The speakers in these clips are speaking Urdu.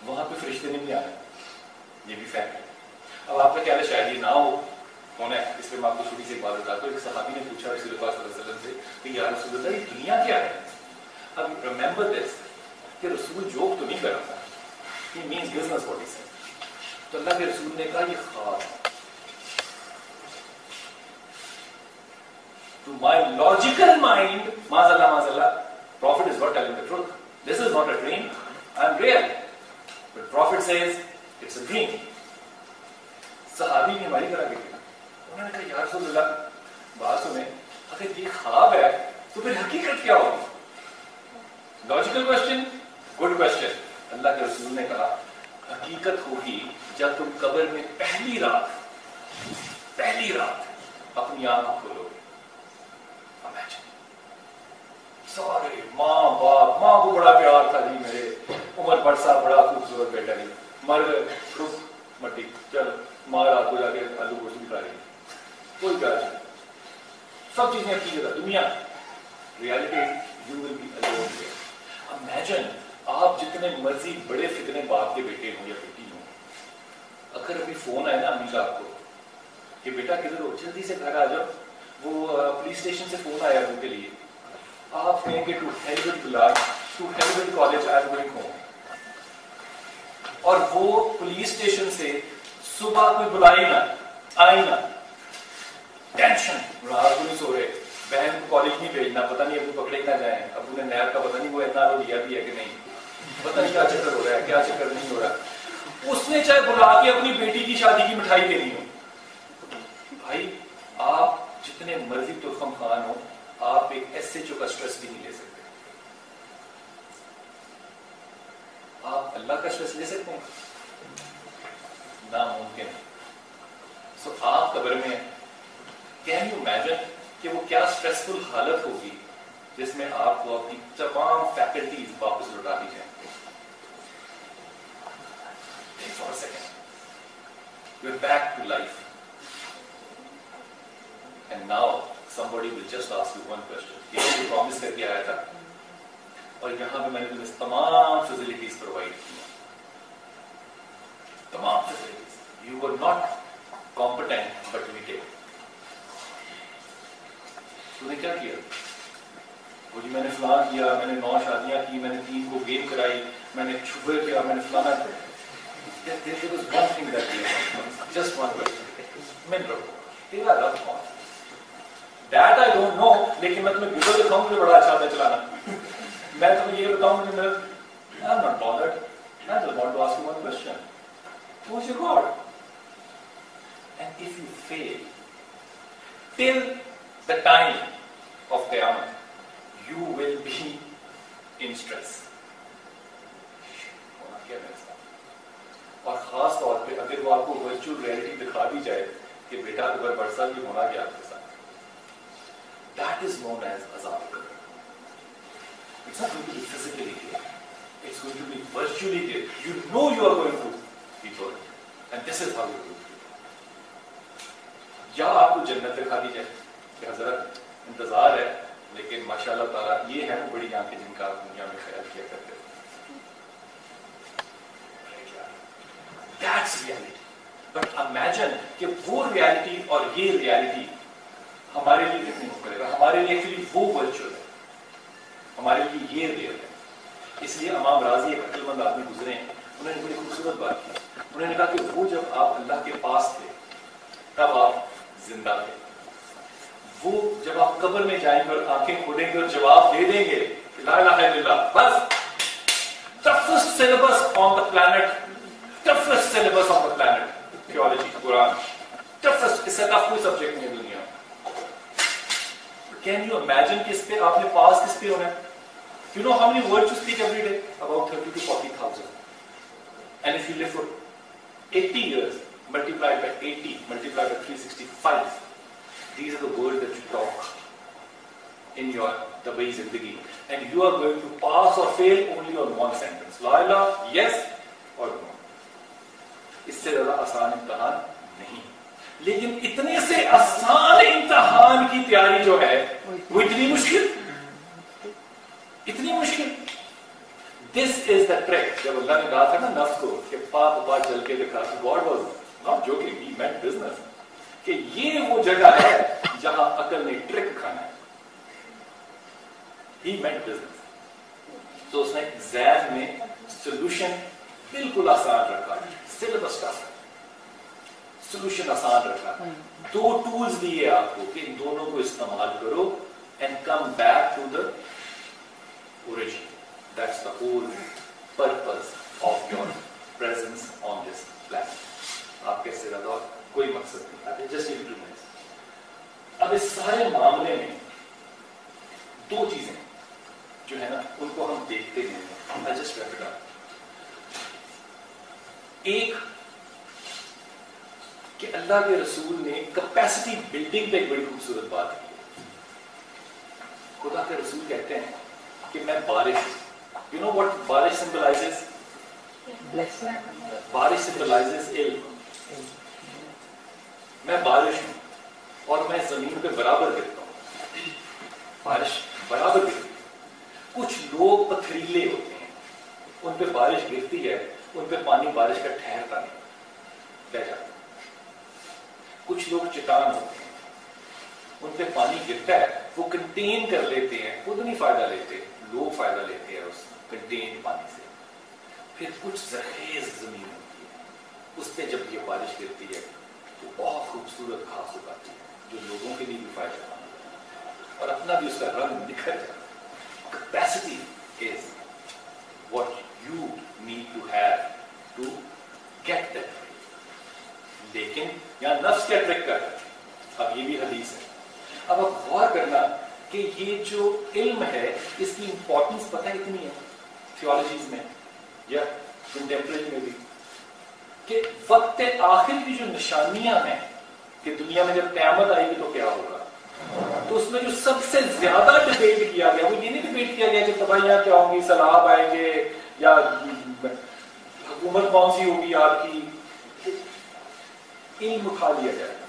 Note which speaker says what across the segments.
Speaker 1: وہاں پہ فرشتے نے نہیں آنا. یہ بھی فیکٹ ہے. اب آپ کا خیال ہے شاید یہ نہ ہونا ہے, اس پہ میں آپ کو چھوٹی سی ایک بات بتاتا ہوں. ایک صحابی نے پوچھا رسول اللہ صلی اللہ علیہ وسلم سے کہ یا رسول اللہ یہ دنیا کیا ہے؟ اب ریمبر دس کہ رسول جوک تو نہیں کر رہا تھا, he means business what he said. تو اللہ کے رسول نے کہا یہ خواب ہے. To my logical mind, maazallah, Prophet is not telling the truth. This is not a dream. I am real. But Prophet says it's a dream. صحابی نے ہماری طرح کیا, انہوں نے کہا یا رسول اللہ بات سنیں, اگر یہ خواب ہے تو پھر حقیقت کیا ہوگی؟ Logical question, good question. اللہ کے رسول نے کہا حقیقت ہوگی جب تم قبر میں پہلی رات اپنی آنکھ کھولو گے. سارے ماں باپ, ماں کو بڑا پیار تھا جی, میرے عمر برسا بڑا خوبصورت بیٹا ہے, مر گئے, رک مٹی, چل ماں رات کو جا کے آلو گوشت بھی کھا رہی, کوئی پیار نہیں, سب چیزیں کی جگہ دنیا. Reality you will be alone here. Imagine آپ جتنے مرضی بڑے فتنے باپ کے بیٹے ہوں یا بیٹی ہوں, اگر ابھی فون آئے نا امی صاحب کو کہ بیٹا کدھر ہو, جلدی سے گھر آ جاؤ, وہ پولیس اسٹیشن سے فون آیا ان کے لیے, آپ کہیں گے to hell with class, to hell with college I am going home. اور وہ پولیس اسٹیشن سے صبح کوئی بلائی نہ, آئی نہ, ٹینشن, رات کو نہیں سو رہے, بہن کو کالج نہیں بھیجنا, پتہ نہیں ابو پکڑے نہ جائیں, ابو نے نیب کا پتہ نہیں وہ اتنا رو لیا بھی ہے کہ نہیں, پتہ نہیں کیا چکر ہو رہا ہے, کیا چکر نہیں ہو رہا. اس نے چاہے بلا کے اپنی بیٹی کی شادی کی مٹھائی دینی ہو. بھائی آپ جتنے مرضی ترخم خان ہو, آپ ایک ایس ایچ او کا اسٹریس بھی نہیں لے سکتے. آپ اللہ کا اسٹریس لے سکتے ہیں؟ ناممکن. سو آپ قبر میں, کین یو امیجن کہ وہ کیا اسٹریسفل حالت ہوگی جس میں آپ کو اپنی تمام فیکلٹیز واپس لوٹا دی جائیں. For a second, you're back to life, and now somebody will just ask you one question. یہ مجھے پرومس کر کے آیا تھا, اور یہاں پہ میں نے تمہیں تمام فیسلٹیز پرووائڈ کی, تمام facilities. You were not competent, but we did. تو نے کیا کیا؟ وہ جی میں نے فلاں کیا, میں نے 9 شادیاں کی, میں نے 3 کو گیم کرائی, میں نے شوگر کیا, میں نے فلانا. There was one thing that we had, just one question. Mineral. تیرا رب کون؟ That I don't know, لیکن میں تمہیں گوگل دکھاؤں مجھے بڑا اچھا ہے چلانا. میں تمہیں یہ بتاؤں مجھے I'm not bothered. I just want to ask you one question. Who's your God? And if you fail, till the time of Qiyamah, you will be in stress. ہونا کیا میرے ساتھ؟ اور خاص طور پہ اگر وہ آپ کو ورچوئل ریئلٹی دکھا دی جائے کہ بیٹا اکبر برسا بھی ہونا گیا آپ کے ساتھ, that is known as عذاب قبر. It's not going to be physically there. It's going to be virtually there. You know you are going to be burned, and this is how you do it. یا آپ کو جنت دکھا دی جائے کہ حضرت انتظار ہے, لیکن ماشاءاللہ تعالیٰ یہ ہے بڑی آنکھیں جن کا آپ دنیا میں خیال کیا کرتے ہیں. That's reality. But imagine کہ وہ ریالٹی اور یہ ریالٹی ہمارے لیے کتنی مختلف ہے. ہمارے لیے ایکچولی وہ ورچوئل ہے, ہمارے لیے یہ ریئل ہے. اس لیے امام راضی ایک عقل مند آدمی گزرے ہیں, انہوں نے بڑی خوبصورت بات کی. انہوں نے کہا کہ وہ جب آپ اللہ کے پاس تھے تب آپ زندہ تھے, وہ جب آپ قبر میں جائیں گے اور آنکھیں کھولیں گے اور جواب دے دیں گے لا الہ الا اللہ, بس toughest syllabus on the planet, toughest syllabus on the planet, theology, Quran, toughest, اس سے ٹف کوئی سبجیکٹ نہیں ہے دنیا میں. Can you imagine کہ اس پہ آپ نے پاس کس پہ ہونا ہے؟ You know how many words you speak every day? About 30 to 40,000. And if you live for 80 years, multiplied by 80, multiplied by 365, these are the words that you talk in your tabai zindagi. And you are going to pass or fail only on one sentence. La ilaha, yes or no. اس سے زیادہ آسان امتحان نہیں. لیکن اتنے سے آسان امتحان کی تیاری جو ہے وہ اتنی مشکل, اتنی مشکل. This is the trick. جب اللہ نے کہا تھا نا نفس کو کہ پا چل کے دکھا, God was not joking, he meant business. کہ یہ وہ جگہ ہے جہاں عقل نے ٹرک کھانا ہے. He meant business. تو اس نے ایگزام میں سولوشن بالکل آسان رکھا, سلیبس ٹف, سولوشن آسان رکھا. 2 ٹولز دیے آپ کو کہ ان دونوں کو استعمال کرو and come back to the origin. That's the whole purpose of your presence on this planet. آپ کے سے زیادہ کوئی مقصد نہیں, just implements. اب اس سارے معاملے میں 2 چیزیں جو ہے نا ان کو ہم دیکھتے ہیں. I just wrap it up. ایک کہ اللہ کے رسول نے کیپیسٹی بلڈنگ پہ ایک بڑی خوبصورت بات کی. خدا کے رسول کہتے ہیں کہ میں بارش, you know what بارش symbolizes? بارش symbolizes علم. میں بارش ہوں اور میں زمین پہ برابر گرتا ہوں, بارش برابر گرتی. کچھ لوگ پتھریلے ہوتے ہیں, ان پہ بارش گرتی ہے, ان پہ پانی بارش کا ٹھہرتا نہیں, بہ جاتا. کچھ لوگ چٹان ہوتے ہیں, ان پہ پانی گرتا ہے, وہ کنٹین کر لیتے ہیں, خود نہیں فائدہ لیتے, لوگ فائدہ لیتے ہیں اس کنٹین پانی سے. پھر کچھ زرخیز زمین ہوتی ہے, اس پہ جب یہ بارش گرتی ہے تو بہت خوبصورت گھاس اگاتی ہے جو لوگوں کے لیے بھی فائدہ مند ہے اور اپنا بھی اس کا رنگ نکھر جاتا ہے. Capacity is what you need to have to get that. لیکن یہاں نفس کیا ٹرک کر رہا ہے, اب یہ بھی حدیث ہے. اب آپ غور کرنا کہ یہ جو علم ہے اس کی امپورٹنس پتہ کتنی ہے تھیولوجیز میں یا کنٹمپریری میں بھی, کہ وقت آخر کی جو نشانیاں ہیں کہ دنیا میں جب قیامت آئے گی تو کیا ہوگا, تو اس میں جو سب سے زیادہ ڈیبیٹ کیا گیا وہ یہ نہیں ڈیبیٹ کیا گیا کہ تباہیاں کیا ہوں گی, سیلاب آئیں گے یا حکومت کون سی ہوگی آپ کی. علم اٹھا لیا جائے گا.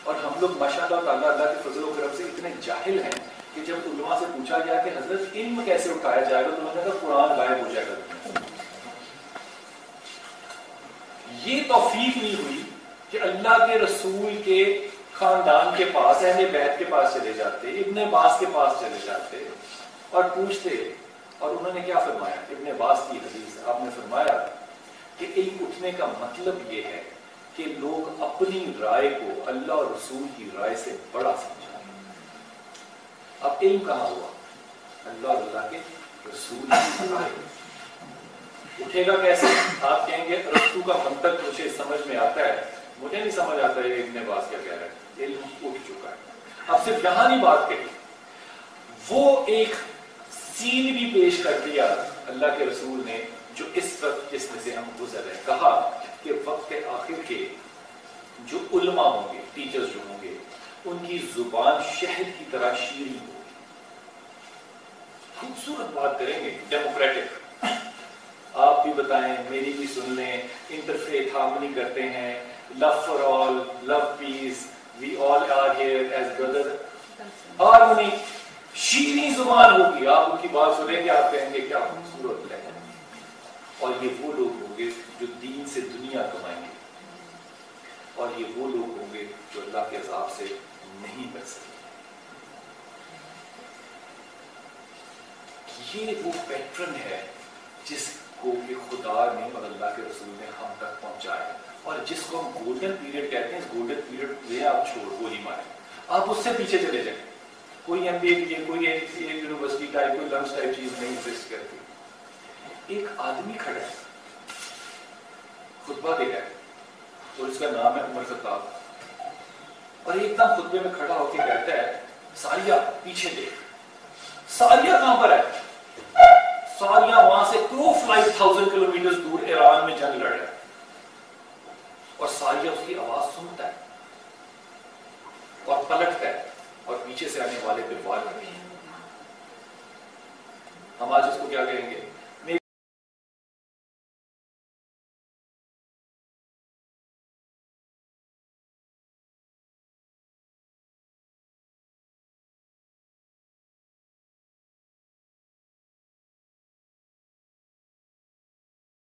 Speaker 1: اور ہم لوگ ماشاءاللہ تعالیٰ اللہ کے فضل و کرم سے اتنے جاہل ہیں کہ جب علماء سے پوچھا گیا کہ حضرت علم کیسے اٹھایا جائے گا تو انہوں نے کہا قرآن غائب ہو جائے گا. یہ توفیق نہیں ہوئی کہ اللہ کے رسول کے خاندان کے پاس, اہل بیت کے پاس چلے جاتے, ابن عباس کے پاس چلے جاتے اور پوچھتے, اور انہوں نے کیا فرمایا. ابن عباس کی حدیث آپ نے فرمایا کہ علم اٹھنے کا مطلب یہ ہے کہ لوگ اپنی رائے کو اللہ اور رسول کی رائے سے بڑا سمجھا. اب علم کہاں ہوا, اللہ اور اللہ کے رسول کی رائے. اٹھے گا کیسے؟ آپ کہیں گے ارسطو کا منطق مجھے سمجھ میں آتا ہے, مجھے نہیں سمجھ آتا ہے ابن عباس کیا کہہ رہا ہے. علم اٹھ چکا ہے. اب صرف یہاں نہیں بات کہی, وہ ایک سین بھی پیش کر دیا اللہ کے رسول نے جو اس وقت جس میں سے ہم گزر رہے ہیں. کہا کہ وقت آخر کے جو علماء ہوں گے, ٹیچرز جو ہوں گے, ان کی زبان شہد کی طرح شیریں ہوگی. خوبصورت بات کریں گے, ڈیموکریٹک. آپ بھی بتائیں, میری بھی سن لیں, انٹرفیتھ ہارمنی کرتے ہیں, love for all, love peace, we all are here as brother, harmony. شیریں زبان ہوگی, آپ ان کی بات سنیں گے آپ کہیں گے کیا خوبصورت ہے. اور یہ وہ لوگ ہوں گے جو دین سے دنیا کمائیں گے, اور یہ وہ لوگ ہوں گے جو اللہ کے عذاب سے نہیں بچ سکتے. یہ وہ پیٹرن ہے جس کو کہ خدا نے اور اللہ کے رسول نے ہم تک پہنچایا, اور جس کو ہم گولڈن پیریڈ کہتے ہیں. اس گولڈن پیریڈ میں آپ چھوڑ گولی ماریں, آپ اس سے پیچھے چلے جائیں. کوئی ایم بی اے, کوئی یونیورسٹی ٹائپ, کوئی لنچ ٹائپ چیز نہیں ایگزسٹ کرتی. ایک آدمی کھڑا ہے, خطبہ دے رہا ہے, اور اس کا نام ہے عمر خطاب, اور ایک دم خطبے میں کھڑا ہو کے کہتا ہے ساریہ پیچھے دیکھ. ساریہ کہاں پر ہے؟ ساریہ وہاں سے 25,000 کلومیٹر دور ایران میں جنگ لڑ رہا ہے, اور ساریہ اس کی آواز سنتا ہے اور پلٹتا ہے اور پیچھے سے آنے والے پہ وار کرتے ہیں. ہم آج اس کو کیا کہیں گے؟